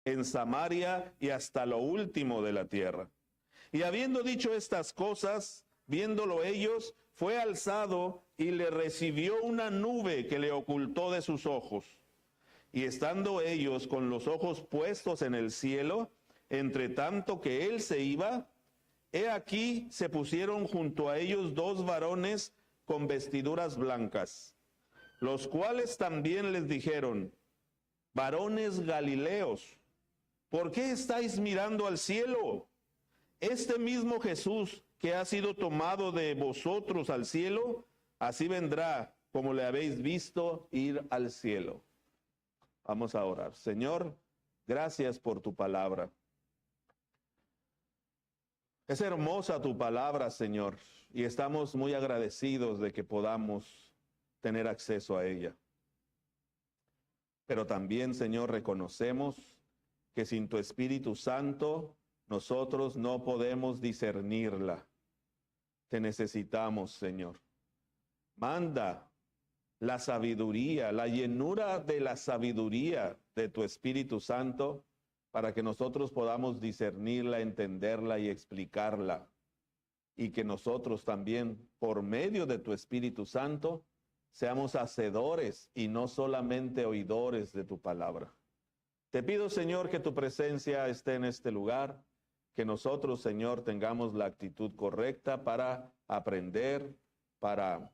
en Samaria y hasta lo último de la tierra. Y habiendo dicho estas cosas, viéndolo ellos, fue alzado y le recibió una nube que le ocultó de sus ojos. Y estando ellos con los ojos puestos en el cielo, entre tanto que él se iba, he aquí se pusieron junto a ellos dos varones con vestiduras blancas, los cuales también les dijeron: varones Galileos, ¿por qué estáis mirando al cielo? Este mismo Jesús que ha sido tomado de vosotros al cielo, así vendrá como le habéis visto ir al cielo. Vamos a orar. Señor, gracias por tu palabra. Es hermosa tu palabra, Señor, y estamos muy agradecidos de que podamos tener acceso a ella. Pero también, Señor, reconocemos que sin tu Espíritu Santo nosotros no podemos discernirla. Te necesitamos, Señor. Manda la sabiduría, la llenura de la sabiduría de tu Espíritu Santo para que nosotros podamos discernirla, entenderla y explicarla. Y que nosotros también, por medio de tu Espíritu Santo, seamos hacedores y no solamente oidores de tu palabra. Te pido, Señor, que tu presencia esté en este lugar, que nosotros, Señor, tengamos la actitud correcta para aprender, para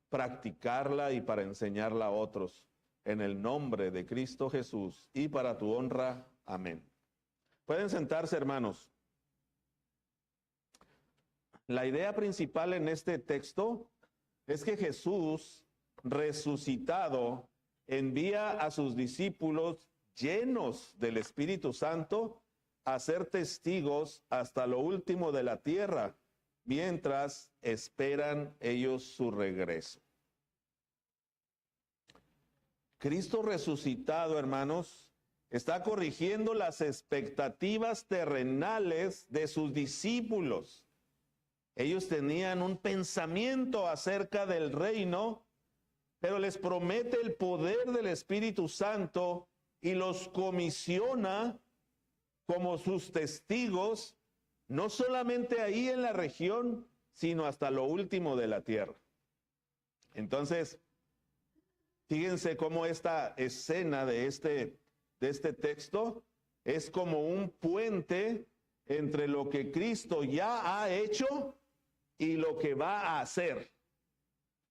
practicarla y para enseñarla a otros. En el nombre de Cristo Jesús y para tu honra. Amén. Pueden sentarse, hermanos. La idea principal en este texto es que Jesús, resucitado, envía a sus discípulos llenos del Espíritu Santo a ser testigos hasta lo último de la tierra, mientras esperan ellos su regreso. Cristo resucitado, hermanos, está corrigiendo las expectativas terrenales de sus discípulos. Ellos tenían un pensamiento acerca del reino, pero les promete el poder del Espíritu Santo y los comisiona como sus testigos, no solamente ahí en la región, sino hasta lo último de la tierra. Entonces, fíjense cómo esta escena de este texto es como un puente entre lo que Cristo ya ha hecho y lo que va a hacer.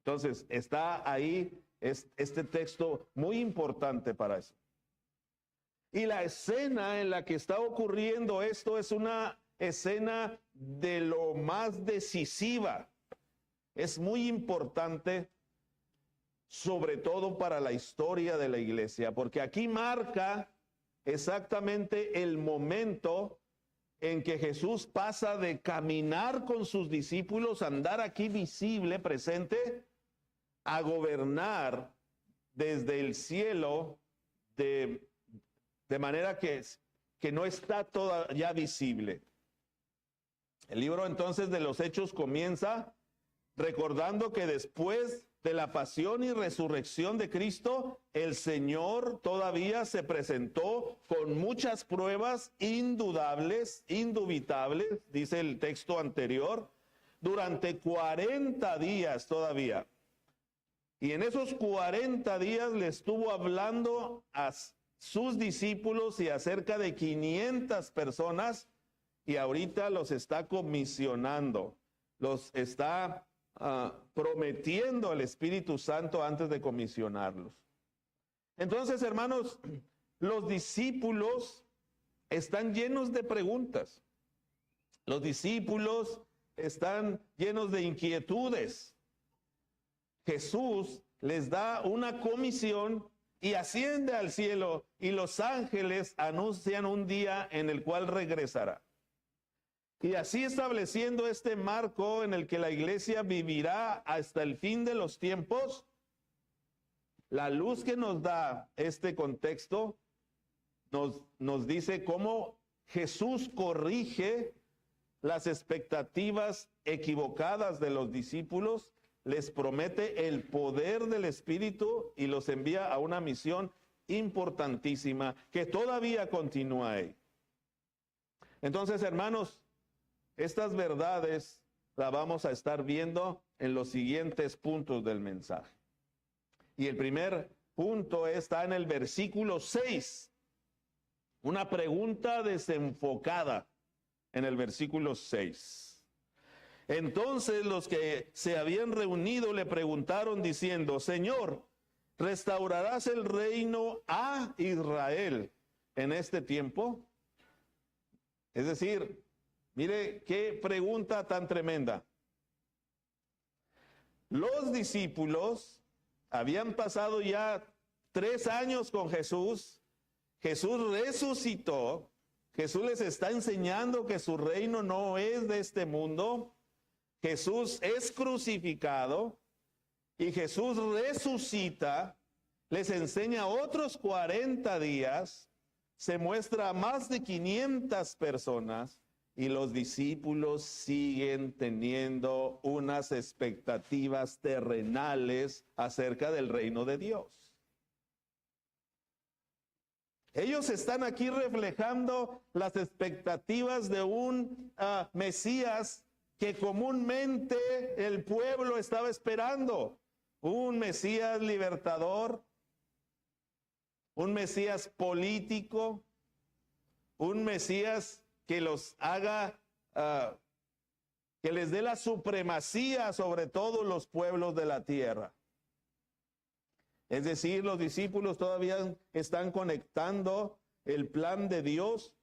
Entonces, está ahí este texto muy importante para eso. Y la escena en la que está ocurriendo esto es una escena de lo más decisiva. Es muy importante, sobre todo para la historia de la iglesia, porque aquí marca exactamente el momento en que Jesús pasa de caminar con sus discípulos, andar aquí visible, presente, a gobernar desde el cielo de manera que no está todavía visible. El libro entonces de los Hechos comienza recordando que después de la pasión y resurrección de Cristo, el Señor todavía se presentó con muchas pruebas indudables, indubitables, dice el texto anterior, durante 40 días todavía. Y en esos 40 días le estuvo hablando a sus discípulos y a cerca de 500 personas, y ahorita los está comisionando, los está prometiendo el Espíritu Santo antes de comisionarlos. Entonces, hermanos, los discípulos están llenos de preguntas. Los discípulos están llenos de inquietudes. Jesús les da una comisión y asciende al cielo, y los ángeles anuncian un día en el cual regresará. Y así estableciendo este marco en el que la iglesia vivirá hasta el fin de los tiempos, la luz que nos da este contexto nos dice cómo Jesús corrige las expectativas equivocadas de los discípulos, les promete el poder del Espíritu y los envía a una misión importantísima que todavía continúa ahí. Entonces, hermanos, estas verdades las vamos a estar viendo en los siguientes puntos del mensaje. Y el primer punto está en el versículo 6. Una pregunta desenfocada en el versículo 6. Entonces los que se habían reunido le preguntaron diciendo: Señor, ¿restaurarás el reino a Israel en este tiempo? Es decir, mire qué pregunta tan tremenda. Los discípulos habían pasado ya 3 años con Jesús. Jesús resucitó. Jesús les está enseñando que su reino no es de este mundo. Jesús es crucificado y Jesús resucita. Les enseña otros 40 días. Se muestra a más de 500 personas. Y los discípulos siguen teniendo unas expectativas terrenales acerca del reino de Dios. Ellos están aquí reflejando las expectativas de un Mesías que comúnmente el pueblo estaba esperando. Un Mesías libertador, un Mesías político, un Mesías que los haga, que les dé la supremacía sobre todos los pueblos de la tierra. Es decir, los discípulos todavía están conectando el plan de Dios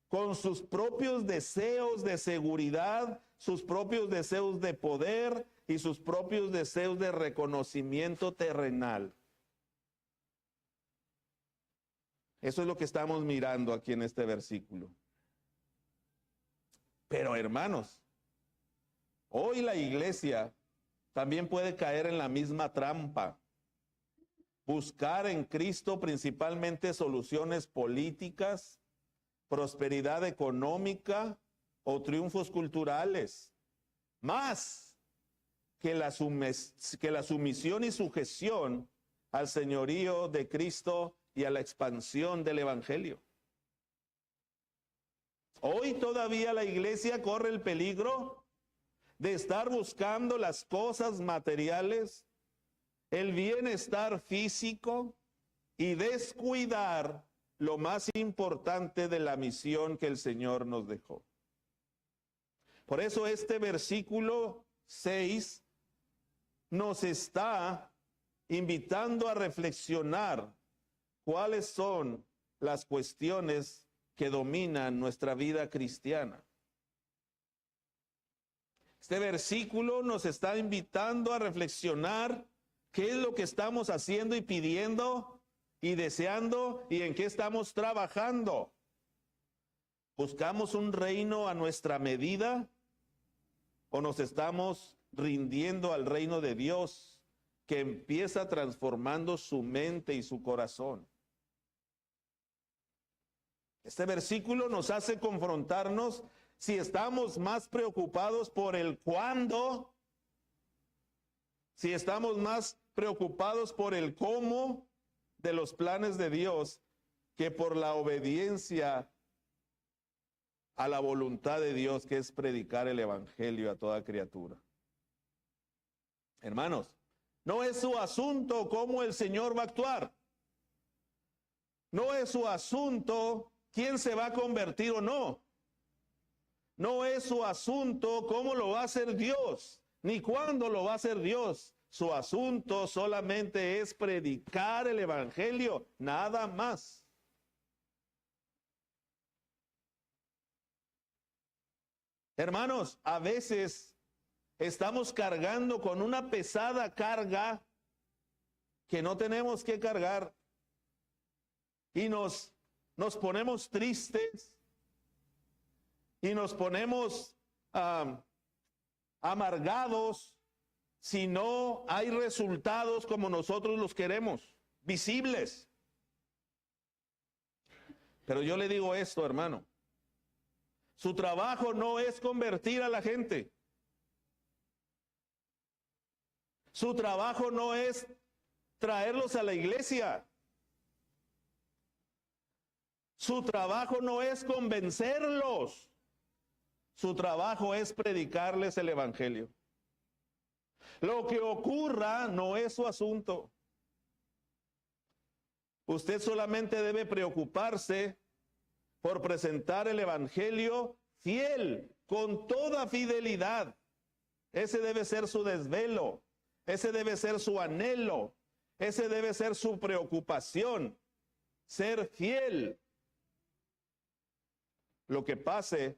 con sus propios deseos de seguridad, sus propios deseos de poder y sus propios deseos de reconocimiento terrenal. Eso es lo que estamos mirando aquí en este versículo. Pero hermanos, hoy la iglesia también puede caer en la misma trampa. Buscar en Cristo principalmente soluciones políticas, prosperidad económica o triunfos culturales, más que la sumisión y sujeción al señorío de Cristo y a la expansión del evangelio. Hoy todavía la iglesia corre el peligro de estar buscando las cosas materiales, el bienestar físico y descuidar lo más importante de la misión que el Señor nos dejó. Por eso este versículo 6 nos está invitando a reflexionar cuáles son las cuestiones que dominan nuestra vida cristiana. Este versículo nos está invitando a reflexionar qué es lo que estamos haciendo y pidiendo y deseando y en qué estamos trabajando. ¿Buscamos un reino a nuestra medida o nos estamos rindiendo al reino de Dios que empieza transformando su mente y su corazón? Este versículo nos hace confrontarnos si estamos más preocupados por el cuándo, si estamos más preocupados por el cómo de los planes de Dios que por la obediencia a la voluntad de Dios, que es predicar el evangelio a toda criatura. Hermanos, no es su asunto cómo el Señor va a actuar. No es su asunto quién se va a convertir o no. No es su asunto cómo lo va a hacer Dios, ni cuándo lo va a hacer Dios. Su asunto solamente es predicar el evangelio, nada más. Hermanos, a veces estamos cargando con una pesada carga que no tenemos que cargar y nos ponemos tristes y nos ponemos amargados si no hay resultados como nosotros los queremos, visibles. Pero yo le digo esto, hermano. Su trabajo no es convertir a la gente. Su trabajo no es traerlos a la iglesia. Su trabajo no es convencerlos. Su trabajo es predicarles el evangelio. Lo que ocurra no es su asunto. Usted solamente debe preocuparse por presentar el evangelio fiel, con toda fidelidad. Ese debe ser su desvelo. Ese debe ser su anhelo. Ese debe ser su preocupación. Ser fiel. Lo que pase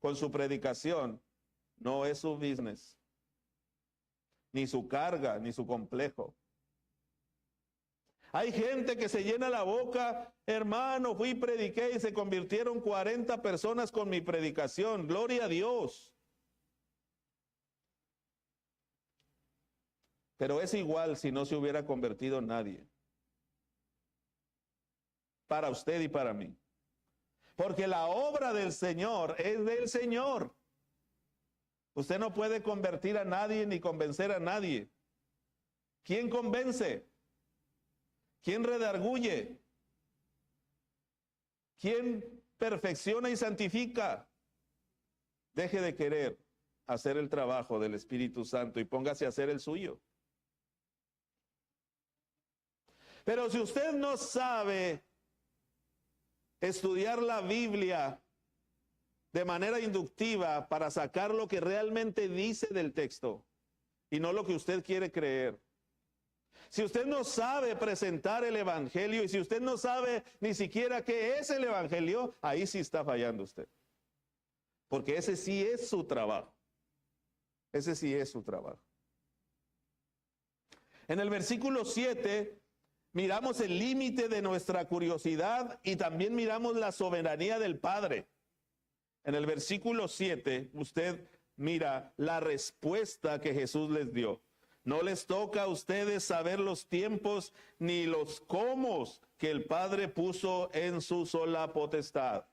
con su predicación no es su business, ni su carga, ni su complejo. Hay gente que se llena la boca, hermano, fui y prediqué y se convirtieron 40 personas con mi predicación. Gloria a Dios. Pero es igual si no se hubiera convertido nadie. Para usted y para mí. Porque la obra del Señor es del Señor. Usted no puede convertir a nadie ni convencer a nadie. ¿Quién convence? ¿Quién redarguye? ¿Quién perfecciona y santifica? Deje de querer hacer el trabajo del Espíritu Santo y póngase a hacer el suyo. Pero si usted no sabe estudiar la Biblia de manera inductiva para sacar lo que realmente dice del texto y no lo que usted quiere creer, si usted no sabe presentar el evangelio y si usted no sabe ni siquiera qué es el evangelio, ahí sí está fallando usted. Porque ese sí es su trabajo. Ese sí es su trabajo. En el versículo 7 miramos el límite de nuestra curiosidad y también miramos la soberanía del Padre. En el versículo 7 usted mira la respuesta que Jesús les dio. No les toca a ustedes saber los tiempos ni los cómo que el Padre puso en su sola potestad.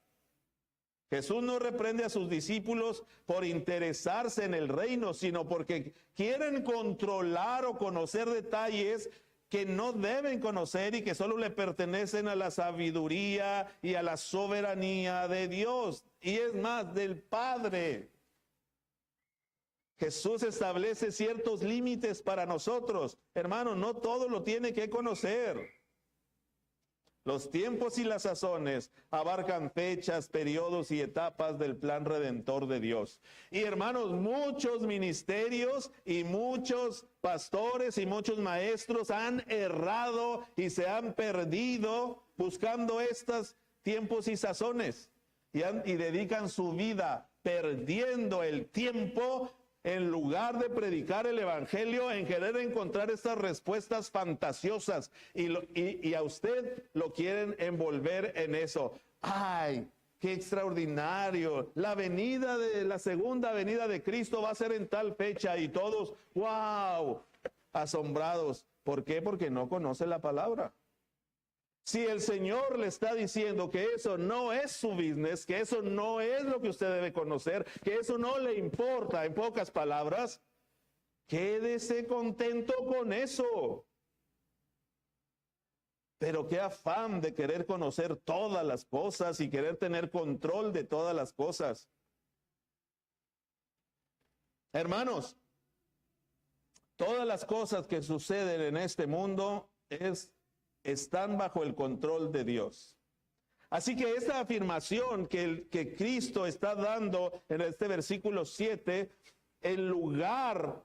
Jesús no reprende a sus discípulos por interesarse en el reino, sino porque quieren controlar o conocer detalles que no deben conocer y que solo le pertenecen a la sabiduría y a la soberanía de Dios. Y es más, del Padre. Jesús establece ciertos límites para nosotros. Hermano, no todo lo tiene que conocer. Los tiempos y las sazones abarcan fechas, periodos y etapas del plan redentor de Dios. Y hermanos, muchos ministerios y muchos pastores y muchos maestros han errado y se han perdido buscando estos tiempos y sazones. Y dedican su vida perdiendo el tiempo en lugar de predicar el evangelio, en querer encontrar estas respuestas fantasiosas y a usted lo quieren envolver en eso. ¡Ay, qué extraordinario! La segunda venida de Cristo va a ser en tal fecha y todos, ¡wow!, asombrados. ¿Por qué? Porque no conoce la palabra. Si el Señor le está diciendo que eso no es su business, que eso no es lo que usted debe conocer, que eso no le importa, en pocas palabras, quédese contento con eso. Pero qué afán de querer conocer todas las cosas y querer tener control de todas las cosas. Hermanos, todas las cosas que suceden en este mundo están bajo el control de Dios. Así que esta afirmación que Cristo está dando en este versículo 7, en lugar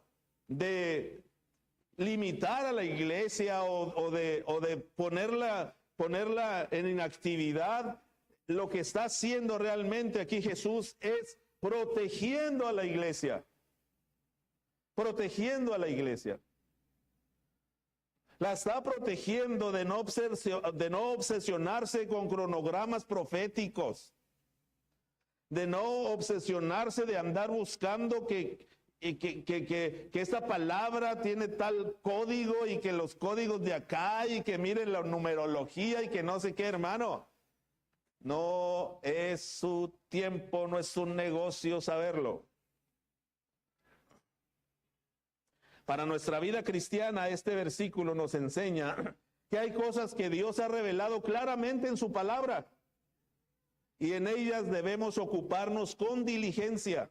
de limitar a la iglesia o de ponerla en inactividad, lo que está haciendo realmente aquí Jesús es protegiendo a la iglesia. Protegiendo a la iglesia. La está protegiendo de no obsesionarse con cronogramas proféticos, de no obsesionarse de andar buscando que esta palabra tiene tal código y que los códigos de acá y que miren la numerología y que no sé qué, hermano. No es su tiempo, no es su negocio saberlo. Para nuestra vida cristiana, este versículo nos enseña que hay cosas que Dios ha revelado claramente en su palabra y en ellas debemos ocuparnos con diligencia.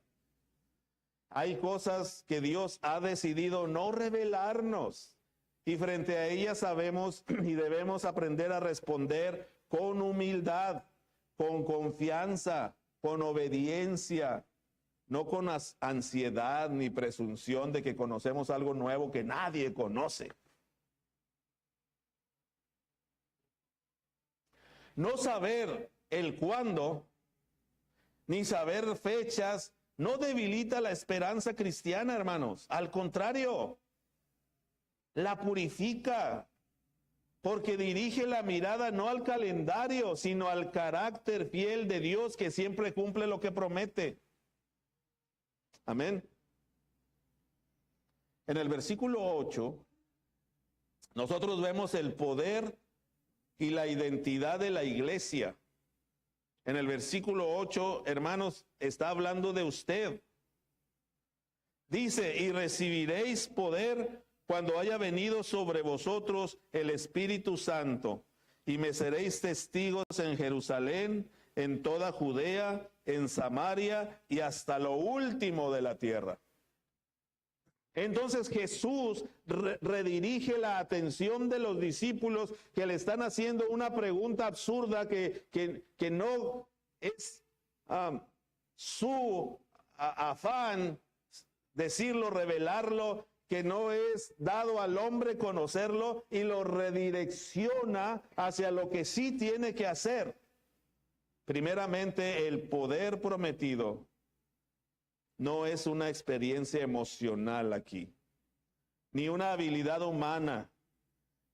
Hay cosas que Dios ha decidido no revelarnos y frente a ellas sabemos y debemos aprender a responder con humildad, con confianza, con obediencia, no con ansiedad ni presunción de que conocemos algo nuevo que nadie conoce. No saber el cuándo, ni saber fechas, no debilita la esperanza cristiana, hermanos. Al contrario, la purifica, porque dirige la mirada no al calendario, sino al carácter fiel de Dios que siempre cumple lo que promete. Amén. En el versículo 8, nosotros vemos el poder y la identidad de la iglesia. En el versículo 8, hermanos, está hablando de usted. Dice, y recibiréis poder cuando haya venido sobre vosotros el Espíritu Santo, y me seréis testigos en Jerusalén, en toda Judea, en Samaria y hasta lo último de la tierra. Entonces Jesús redirige la atención de los discípulos que le están haciendo una pregunta absurda que no es su afán decirlo, revelarlo, que no es dado al hombre conocerlo, y lo redirecciona hacia lo que sí tiene que hacer. Primeramente, el poder prometido no es una experiencia emocional aquí, ni una habilidad humana,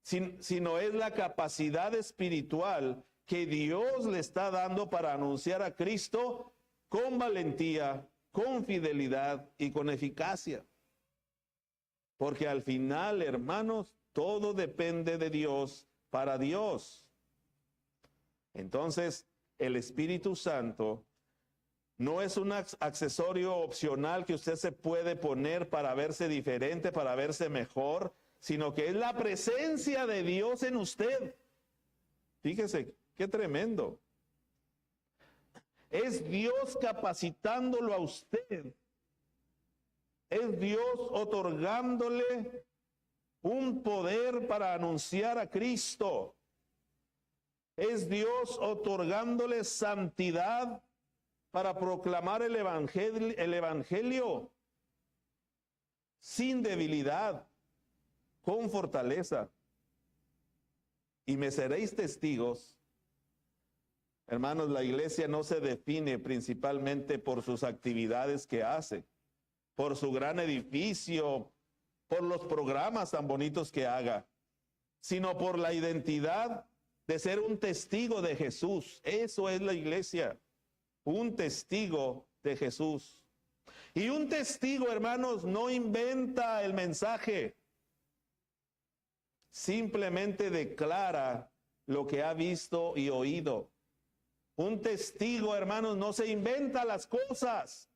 sino es la capacidad espiritual que Dios le está dando para anunciar a Cristo con valentía, con fidelidad y con eficacia. Porque al final, hermanos, todo depende de Dios para Dios. Entonces, el Espíritu Santo no es un accesorio opcional que usted se puede poner para verse diferente, para verse mejor, sino que es la presencia de Dios en usted. Fíjese, qué tremendo. Es Dios capacitándolo a usted. Es Dios otorgándole un poder para anunciar a Cristo. Es Dios otorgándole santidad para proclamar el evangelio sin debilidad, con fortaleza. Y me seréis testigos. Hermanos, la iglesia no se define principalmente por sus actividades que hace, por su gran edificio, por los programas tan bonitos que haga, sino por la identidad de ser un testigo de Jesús. Eso es la iglesia, un testigo de Jesús. Y un testigo, hermanos, no inventa el mensaje, simplemente declara lo que ha visto y oído. Un testigo, hermanos, no se inventa las cosas,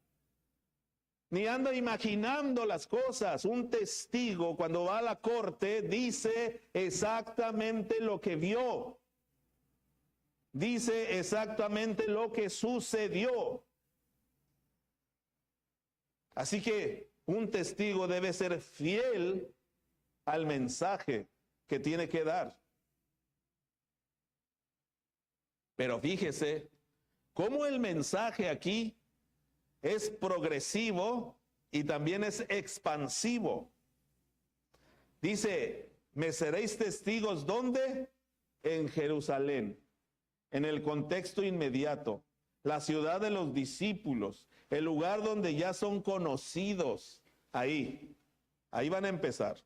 ni anda imaginando las cosas. Un testigo, cuando va a la corte, dice exactamente lo que vio. Dice exactamente lo que sucedió. Así que un testigo debe ser fiel al mensaje que tiene que dar. Pero fíjese cómo el mensaje aquí es progresivo y también es expansivo. Dice, me seréis testigos, ¿dónde? En Jerusalén. En el contexto inmediato, la ciudad de los discípulos, el lugar donde ya son conocidos. Ahí van a empezar.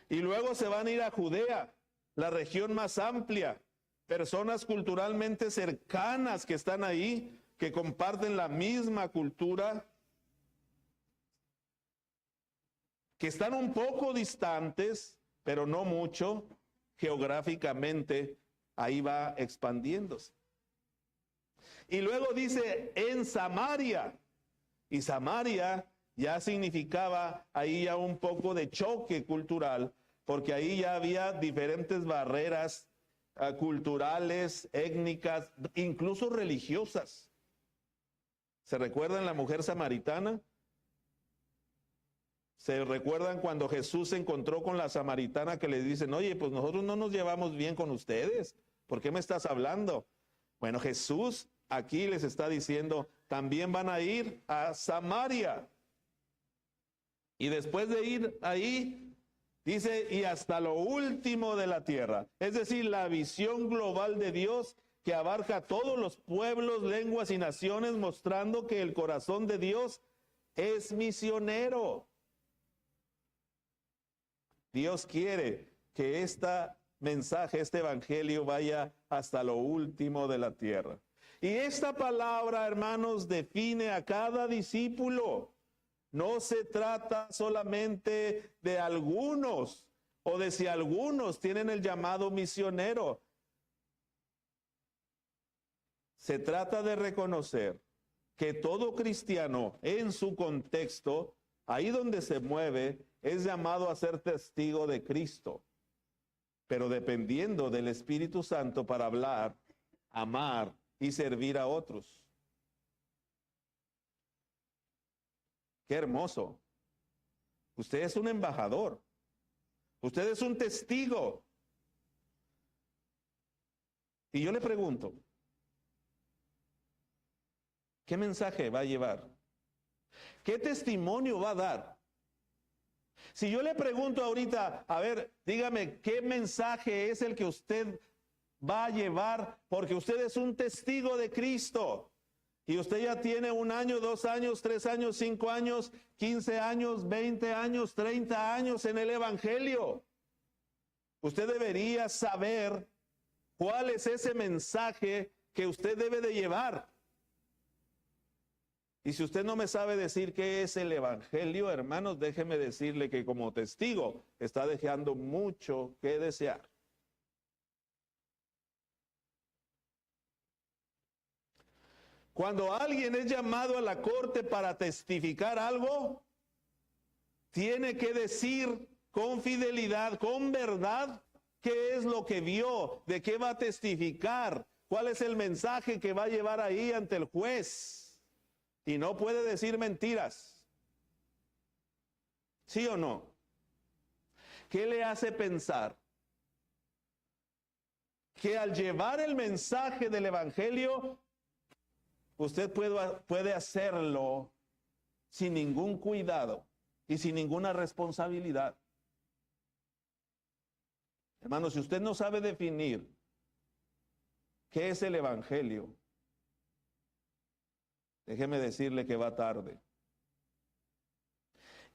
Y luego se van a ir a Judea, la región más amplia. Personas culturalmente cercanas que están ahí, que comparten la misma cultura, que están un poco distantes, pero no mucho, geográficamente, ahí va expandiéndose. Y luego dice, en Samaria, y Samaria ya significaba ahí ya un poco de choque cultural, porque ahí ya había diferentes barreras culturales, étnicas, incluso religiosas. ¿Se recuerdan la mujer samaritana? ¿Se recuerdan cuando Jesús se encontró con la samaritana que le dicen, oye, pues nosotros no nos llevamos bien con ustedes? ¿Por qué me estás hablando? Bueno, Jesús aquí les está diciendo, también van a ir a Samaria. Y después de ir ahí, dice, y hasta lo último de la tierra. Es decir, la visión global de Dios que abarca a todos los pueblos, lenguas y naciones, mostrando que el corazón de Dios es misionero. Dios quiere que este mensaje, este evangelio vaya hasta lo último de la tierra. Y esta palabra, hermanos, define a cada discípulo. No se trata solamente de algunos o de si algunos tienen el llamado misionero. Se trata de reconocer que todo cristiano en su contexto, ahí donde se mueve, es llamado a ser testigo de Cristo, pero dependiendo del Espíritu Santo para hablar, amar y servir a otros. Qué hermoso. Usted es un embajador. Usted es un testigo. Y yo le pregunto, ¿qué mensaje va a llevar? ¿Qué testimonio va a dar? Si yo le pregunto ahorita, a ver, dígame, ¿qué mensaje es el que usted va a llevar? Porque usted es un testigo de Cristo. Y usted ya tiene 1 año, 2 años, 3 años, 5 años, 15 años, 20 años, 30 años en el Evangelio. Usted debería saber cuál es ese mensaje que usted debe de llevar. Y si usted no me sabe decir qué es el Evangelio, hermanos, déjeme decirle que como testigo está dejando mucho que desear. Cuando alguien es llamado a la corte para testificar algo, tiene que decir con fidelidad, con verdad, qué es lo que vio, de qué va a testificar, cuál es el mensaje que va a llevar ahí ante el juez. Y no puede decir mentiras. ¿Sí o no? ¿Qué le hace pensar que al llevar el mensaje del Evangelio, usted puede hacerlo sin ningún cuidado y sin ninguna responsabilidad? Hermano, si usted no sabe definir qué es el Evangelio, déjeme decirle que va tarde.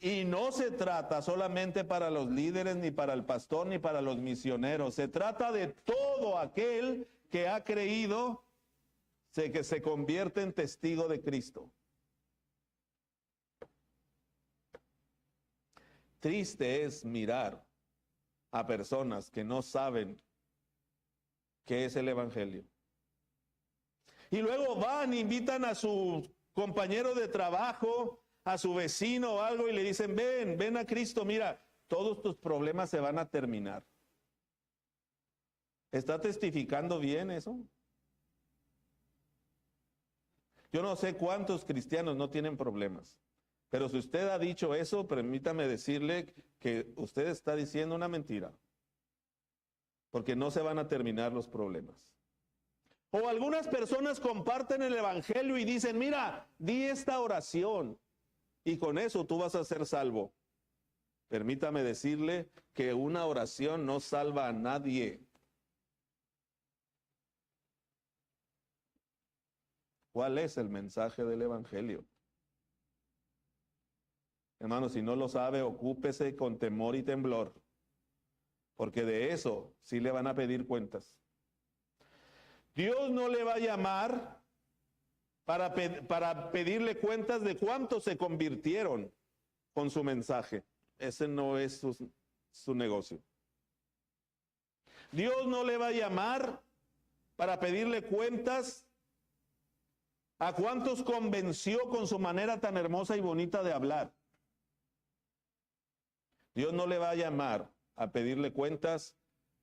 Y no se trata solamente para los líderes, ni para el pastor, ni para los misioneros. Se trata de todo aquel que ha creído, que se convierte en testigo de Cristo. Triste es mirar a personas que no saben qué es el Evangelio. Y luego van, invitan a su compañero de trabajo, a su vecino o algo y le dicen, ven a Cristo, mira, todos tus problemas se van a terminar. ¿Está testificando bien eso? Yo no sé cuántos cristianos no tienen problemas, pero si usted ha dicho eso, permítame decirle que usted está diciendo una mentira, porque no se van a terminar los problemas. O algunas personas comparten el Evangelio y dicen, mira, di esta oración y con eso tú vas a ser salvo. Permítame decirle que una oración no salva a nadie. ¿Cuál es el mensaje del Evangelio? Hermano, si no lo sabe, ocúpese con temor y temblor, porque de eso sí le van a pedir cuentas. Dios no le va a llamar para pedirle cuentas de cuántos se convirtieron con su mensaje. Ese no es su negocio. Dios no le va a llamar para pedirle cuentas a cuántos convenció con su manera tan hermosa y bonita de hablar. Dios no le va a llamar a pedirle cuentas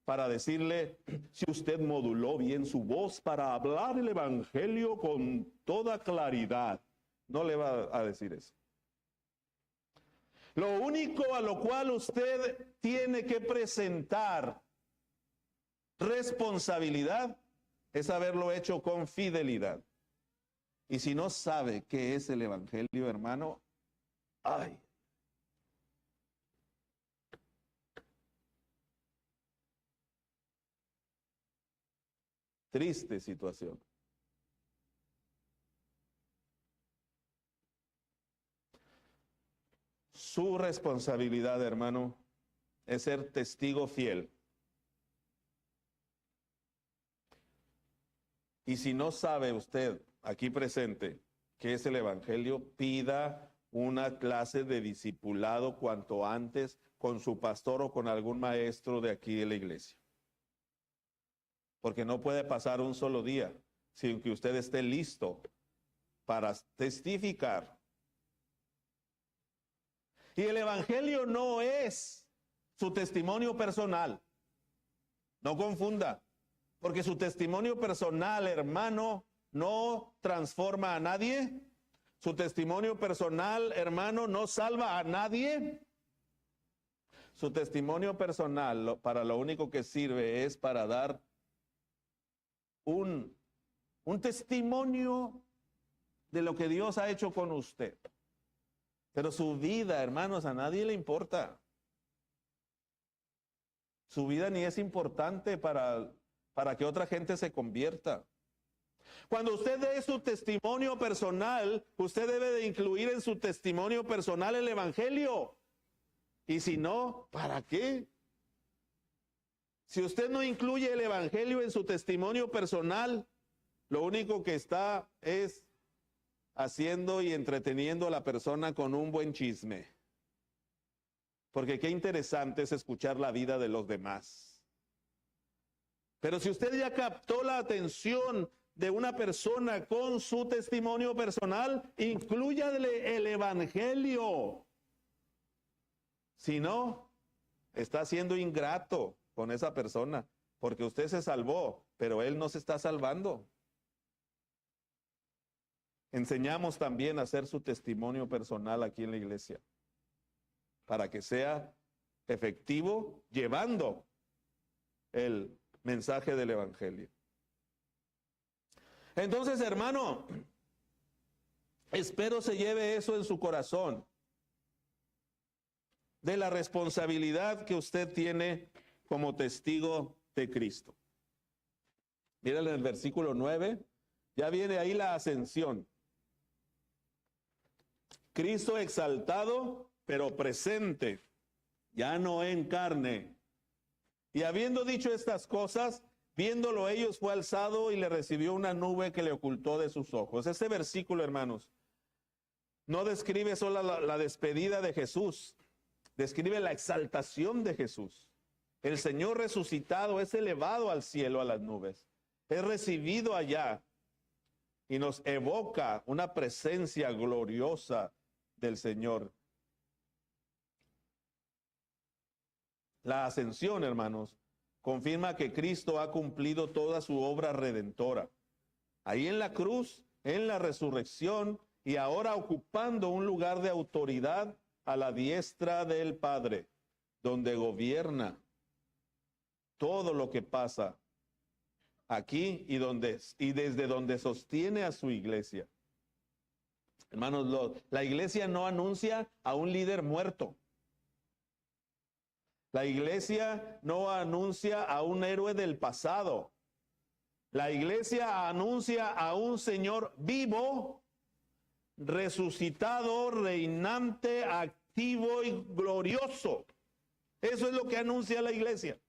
para decirle si usted moduló bien su voz para hablar el evangelio con toda claridad. No le va a decir eso. Lo único a lo cual usted tiene que presentar responsabilidad es haberlo hecho con fidelidad. Y si no sabe qué es el evangelio, hermano, ¡ay! Triste situación. Su responsabilidad, hermano, es ser testigo fiel. Y si no sabe usted, aquí presente, qué es el evangelio, pida una clase de discipulado cuanto antes con su pastor o con algún maestro de aquí de la iglesia. Porque no puede pasar un solo día sin que usted esté listo para testificar. Y el evangelio no es su testimonio personal. No confunda, porque su testimonio personal, hermano, no transforma a nadie. Su testimonio personal, hermano, no salva a nadie. Su testimonio personal para lo único que sirve es para dar un testimonio de lo que Dios ha hecho con usted. Pero su vida, hermanos, a nadie le importa. Su vida ni es importante para que otra gente se convierta. Cuando usted dé su testimonio personal, usted debe de incluir en su testimonio personal el evangelio. Y si no, ¿para qué? Si usted no incluye el evangelio en su testimonio personal, lo único que está es haciendo y entreteniendo a la persona con un buen chisme. Porque qué interesante es escuchar la vida de los demás. Pero si usted ya captó la atención de una persona con su testimonio personal, inclúyale el evangelio. Si no, está siendo ingrato con esa persona, porque usted se salvó, pero él no se está salvando. Enseñamos también a hacer su testimonio personal aquí en la iglesia, para que sea efectivo, llevando el mensaje del evangelio. Entonces, hermano, espero se lleve eso en su corazón, de la responsabilidad que usted tiene como testigo de Cristo. Miren en el versículo 9, ya viene ahí la ascensión. Cristo exaltado, pero presente, ya no en carne. Y habiendo dicho estas cosas, viéndolo ellos, fue alzado y le recibió una nube que le ocultó de sus ojos. Este versículo, hermanos, no describe solo la despedida de Jesús, describe la exaltación de Jesús. El Señor resucitado es elevado al cielo, a las nubes, es recibido allá y nos evoca una presencia gloriosa del Señor. La ascensión, hermanos, confirma que Cristo ha cumplido toda su obra redentora. Ahí en la cruz, en la resurrección y ahora ocupando un lugar de autoridad a la diestra del Padre, donde gobierna todo lo que pasa aquí y desde donde sostiene a su iglesia. Hermanos, la iglesia no anuncia a un líder muerto. La iglesia no anuncia a un héroe del pasado. La iglesia anuncia a un Señor vivo, resucitado, reinante, activo y glorioso. Eso es lo que anuncia la iglesia.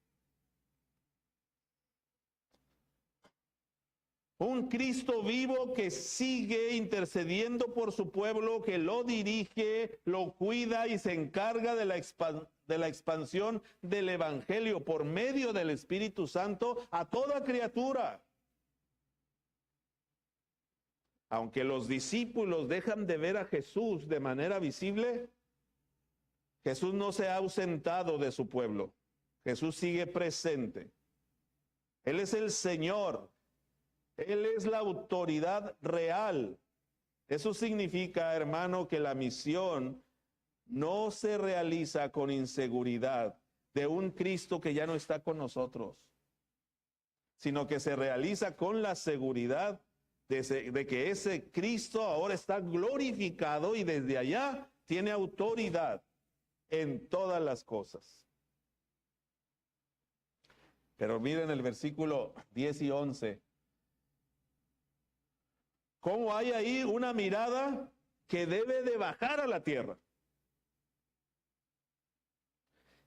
Un Cristo vivo que sigue intercediendo por su pueblo, que lo dirige, lo cuida y se encarga de la expansión del evangelio por medio del Espíritu Santo a toda criatura. Aunque los discípulos dejan de ver a Jesús de manera visible, Jesús no se ha ausentado de su pueblo. Jesús sigue presente. Él es el Señor. Él es la autoridad real. Eso significa, hermano, que la misión no se realiza con inseguridad de un Cristo que ya no está con nosotros, sino que se realiza con la seguridad de que ese Cristo ahora está glorificado y desde allá tiene autoridad en todas las cosas. Pero miren el versículo 10 y 11. ¿Cómo hay ahí una mirada que debe de bajar a la tierra?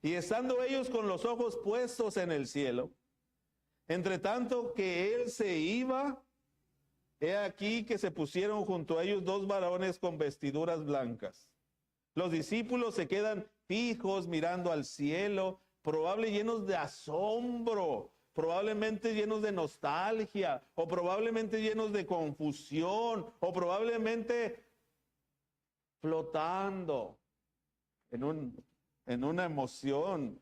Y estando ellos con los ojos puestos en el cielo, entre tanto que él se iba, he aquí que se pusieron junto a ellos dos varones con vestiduras blancas. Los discípulos se quedan fijos mirando al cielo, probablemente llenos de asombro, probablemente llenos de nostalgia, o probablemente llenos de confusión, o probablemente flotando en una emoción.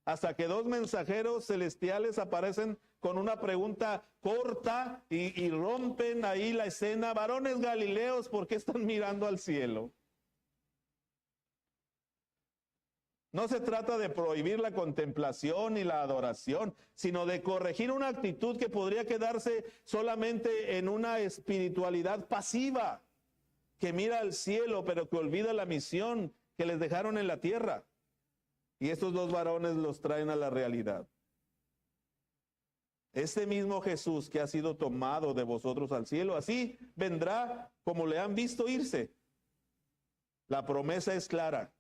Hasta que dos mensajeros celestiales aparecen con una pregunta corta y rompen ahí la escena. Varones galileos, ¿por qué están mirando al cielo? No se trata de prohibir la contemplación y la adoración, sino de corregir una actitud que podría quedarse solamente en una espiritualidad pasiva, que mira al cielo, pero que olvida la misión que les dejaron en la tierra. Y estos dos varones los traen a la realidad. Este mismo Jesús que ha sido tomado de vosotros al cielo, así vendrá como le han visto irse. La promesa es clara.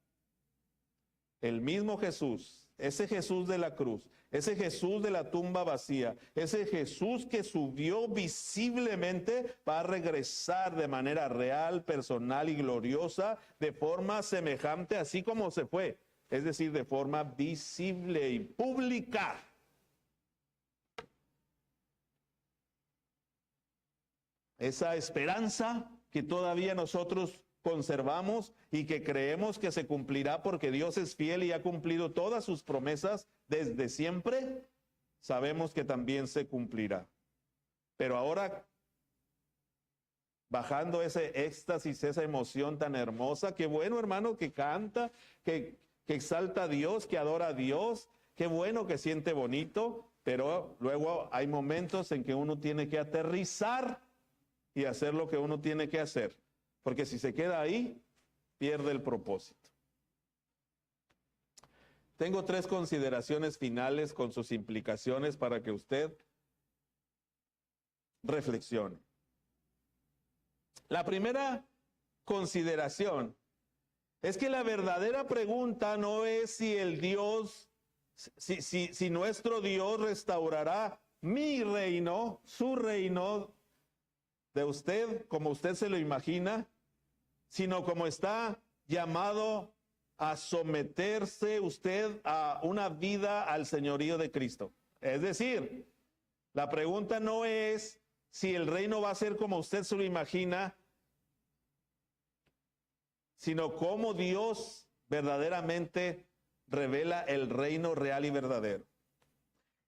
El mismo Jesús, ese Jesús de la cruz, ese Jesús de la tumba vacía, ese Jesús que subió visiblemente, va a regresar de manera real, personal y gloriosa, de forma semejante, así como se fue. Es decir, de forma visible y pública. Esa esperanza que todavía nosotros conservamos y que creemos que se cumplirá porque Dios es fiel y ha cumplido todas sus promesas desde siempre, sabemos que también se cumplirá. Pero ahora, bajando ese éxtasis, esa emoción tan hermosa, qué bueno, hermano, que canta, que exalta a Dios, que adora a Dios, qué bueno que siente bonito, pero luego hay momentos en que uno tiene que aterrizar y hacer lo que uno tiene que hacer, porque si se queda ahí, pierde el propósito. Tengo 3 consideraciones finales con sus implicaciones para que usted reflexione. La primera consideración es que la verdadera pregunta no es si el Dios, si nuestro Dios restaurará mi reino, su reino de usted, como usted se lo imagina, sino como está llamado a someterse usted a una vida al señorío de Cristo. Es decir, la pregunta no es si el reino va a ser como usted se lo imagina, sino cómo Dios verdaderamente revela el reino real y verdadero.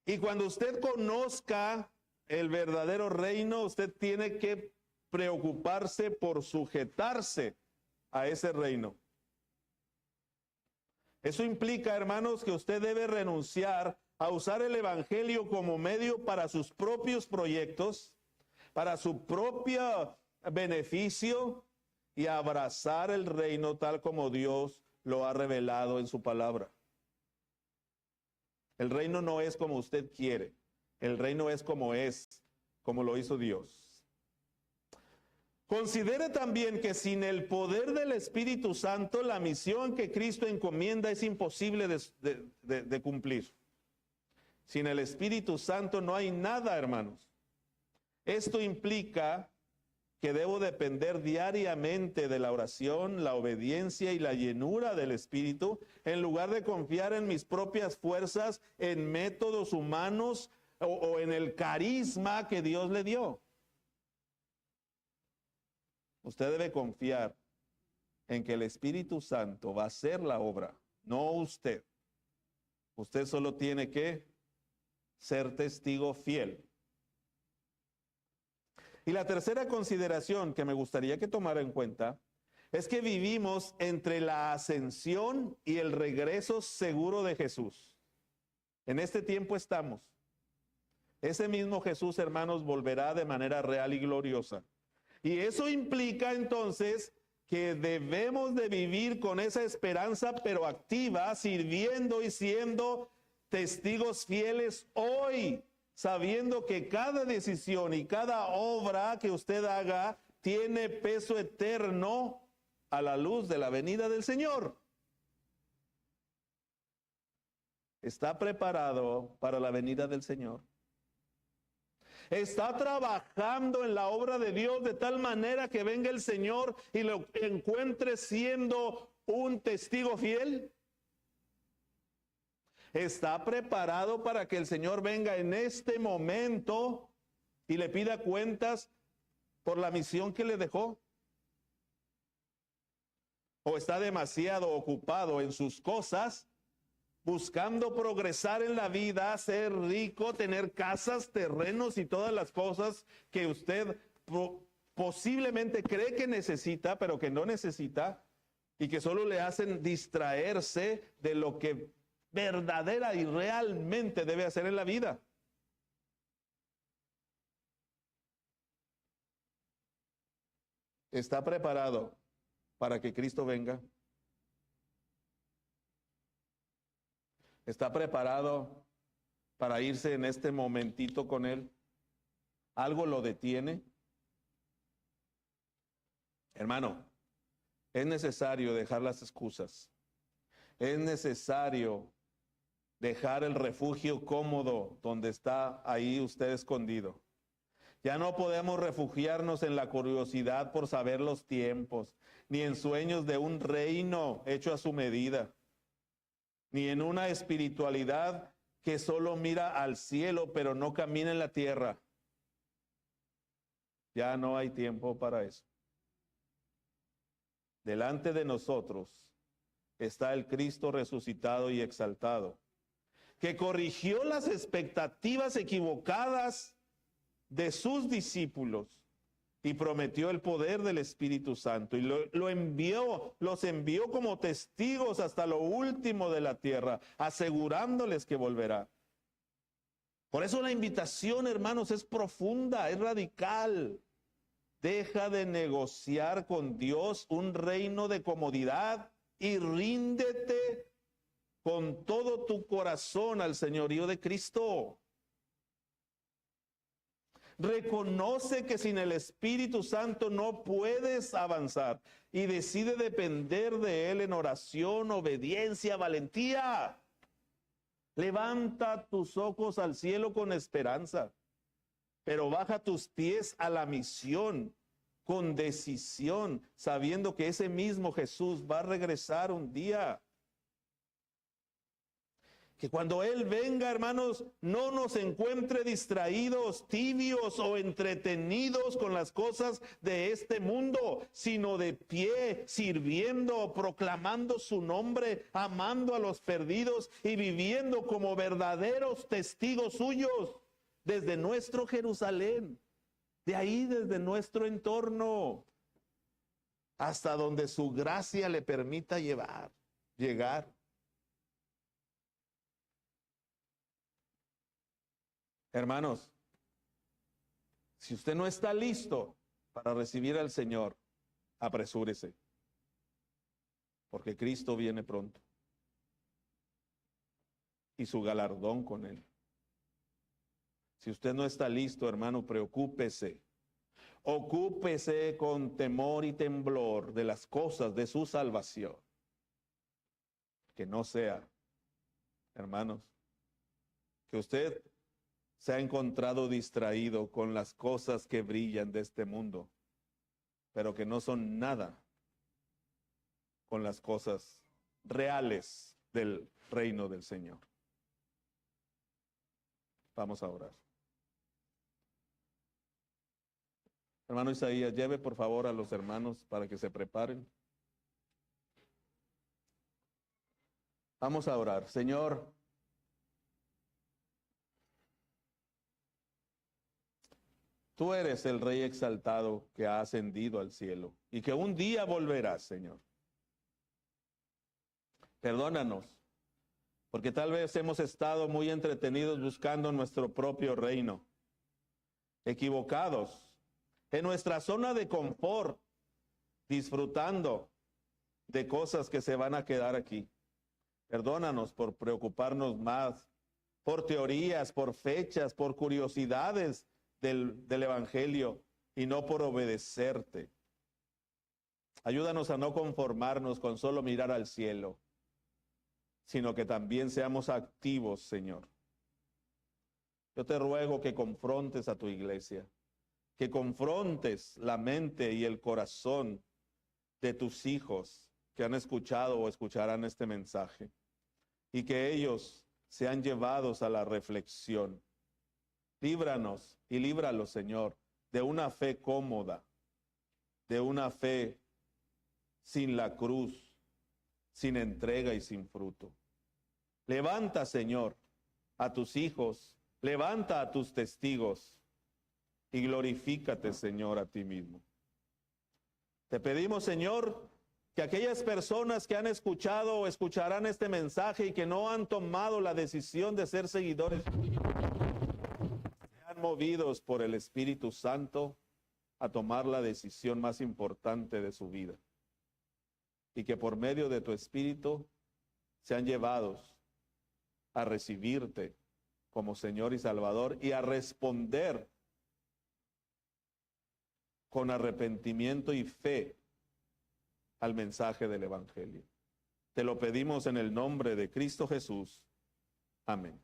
Y cuando usted conozca el verdadero reino, usted tiene que preocuparse por sujetarse a ese reino. Eso implica, hermanos, que usted debe renunciar a usar el evangelio como medio para sus propios proyectos, para su propio beneficio, y abrazar el reino tal como Dios lo ha revelado en su palabra. El reino no es como usted quiere. El reino es, como lo hizo Dios. Considere también que sin el poder del Espíritu Santo, la misión que Cristo encomienda es imposible de cumplir. Sin el Espíritu Santo no hay nada, hermanos. Esto implica que debo depender diariamente de la oración, la obediencia y la llenura del Espíritu, en lugar de confiar en mis propias fuerzas, en métodos humanos o en el carisma que Dios le dio. Usted debe confiar en que el Espíritu Santo va a hacer la obra, no usted. Usted solo tiene que ser testigo fiel. Y la tercera consideración que me gustaría que tomara en cuenta es que vivimos entre la ascensión y el regreso seguro de Jesús. En este tiempo estamos. Ese mismo Jesús, hermanos, volverá de manera real y gloriosa. Y eso implica entonces que debemos de vivir con esa esperanza, pero activa, sirviendo y siendo testigos fieles hoy, sabiendo que cada decisión y cada obra que usted haga tiene peso eterno a la luz de la venida del Señor. ¿Está preparado para la venida del Señor? ¿Está trabajando en la obra de Dios de tal manera que venga el Señor y lo encuentre siendo un testigo fiel? ¿Está preparado para que el Señor venga en este momento y le pida cuentas por la misión que le dejó? ¿O está demasiado ocupado en sus cosas, buscando progresar en la vida, ser rico, tener casas, terrenos y todas las cosas que usted posiblemente cree que necesita, pero que no necesita, y que solo le hacen distraerse de lo que verdadera y realmente debe hacer en la vida? ¿Está preparado para que Cristo venga? ¿Está preparado para irse en este momentito con Él? ¿Algo lo detiene? Hermano, es necesario dejar las excusas. Es necesario dejar el refugio cómodo donde está ahí usted escondido. Ya no podemos refugiarnos en la curiosidad por saber los tiempos, ni en sueños de un reino hecho a su medida, ni en una espiritualidad que solo mira al cielo pero no camina en la tierra. Ya no hay tiempo para eso. Delante de nosotros está el Cristo resucitado y exaltado, que corrigió las expectativas equivocadas de sus discípulos y prometió el poder del Espíritu Santo y los envió como testigos hasta lo último de la tierra, asegurándoles que volverá. Por eso la invitación, hermanos, es profunda, es radical. Deja de negociar con Dios un reino de comodidad y ríndete con todo tu corazón al señorío de Cristo. Reconoce que sin el Espíritu Santo no puedes avanzar y decide depender de Él en oración, obediencia, valentía. Levanta tus ojos al cielo con esperanza, pero baja tus pies a la misión con decisión, sabiendo que ese mismo Jesús va a regresar un día. Que cuando Él venga, hermanos, no nos encuentre distraídos, tibios o entretenidos con las cosas de este mundo, sino de pie, sirviendo, proclamando su nombre, amando a los perdidos y viviendo como verdaderos testigos suyos desde nuestro Jerusalén, de ahí desde nuestro entorno, hasta donde su gracia le permita llegar. Hermanos, si usted no está listo para recibir al Señor, apresúrese, porque Cristo viene pronto y su galardón con Él. Si usted no está listo, hermano, preocúpese. Ocúpese con temor y temblor de las cosas de su salvación. Que no sea, hermanos, que usted se ha encontrado distraído con las cosas que brillan de este mundo, pero que no son nada con las cosas reales del reino del Señor. Vamos a orar. Hermano Isaías, lleve por favor a los hermanos para que se preparen. Vamos a orar. Señor, Tú eres el Rey exaltado que ha ascendido al cielo y que un día volverás, Señor. Perdónanos, porque tal vez hemos estado muy entretenidos buscando nuestro propio reino, equivocados, en nuestra zona de confort, disfrutando de cosas que se van a quedar aquí. Perdónanos por preocuparnos más por teorías, por fechas, por curiosidades del Evangelio y no por obedecerte. Ayúdanos a no conformarnos con solo mirar al cielo, sino que también seamos activos, Señor. Yo te ruego que confrontes a tu iglesia, que confrontes la mente y el corazón de tus hijos que han escuchado o escucharán este mensaje, y que ellos sean llevados a la reflexión. Líbranos y líbralos, Señor, de una fe cómoda, de una fe sin la cruz, sin entrega y sin fruto. Levanta, Señor, a tus hijos, levanta a tus testigos y glorifícate, Señor, a ti mismo. Te pedimos, Señor, que aquellas personas que han escuchado o escucharán este mensaje y que no han tomado la decisión de ser seguidores, sean movidos por el Espíritu Santo a tomar la decisión más importante de su vida. Y que por medio de tu Espíritu sean llevados a recibirte como Señor y Salvador y a responder con arrepentimiento y fe al mensaje del Evangelio. Te lo pedimos en el nombre de Cristo Jesús. Amén.